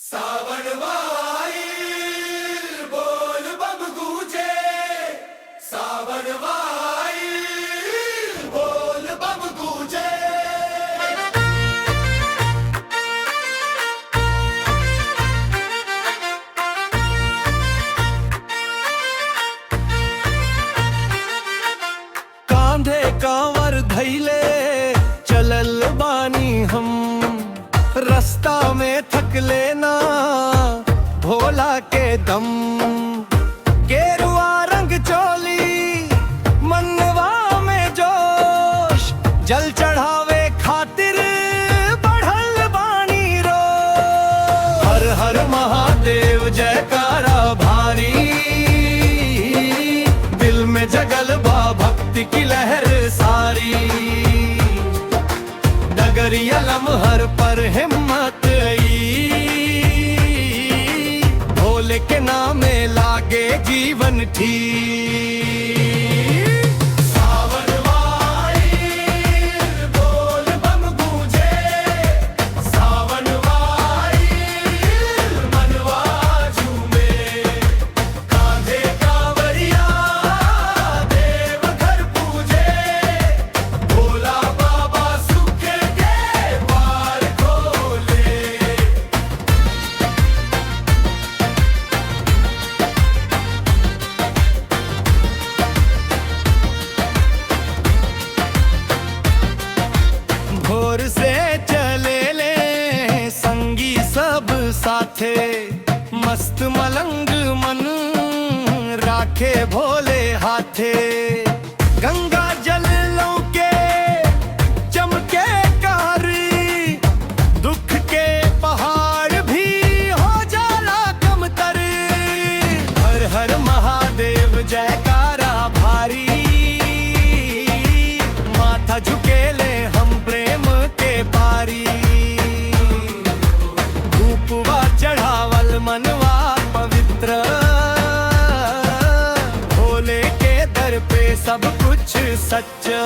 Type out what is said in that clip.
सावन वाईल बोल बम गूंजे, सावन वाईल बोल बम गूंजे। कांधे कांवर धैले चलल बानी हम, रास्ता में थक लेना भोला के दम। गेरुआ रंग चोली मनवा में जोश, जल चढ़ावे खातिर बढ़ल बानी रो। हर हर महादेव जयकारा भारी, दिल में जगल बा भक्ति की लहर सारी। डगरिया लम्हर पर हिम्मत आई, भोले के नामे लागे जीवन ठीक। सावन वाईल बोल बम गूंजे, सावन वाईल मनवा झूमे। कांधे कांवरिया देव घर पूजे, भोला बाबा सुख के द्वार खोले। भोर से चले ले संगी सब साथे, मस्त मलंग मन राखे भोले हाथे। गंगा जल लौके चमके कारी, दुख के पहाड़ भी हो जाला कमतर। हर हर महादेव जयकारा भारी, माथा झुके ले हम प्रेम के पारी। धूपवा चढ़ावल मनवा पवित्र, भोले के दर पे सब कुछ सच्चा।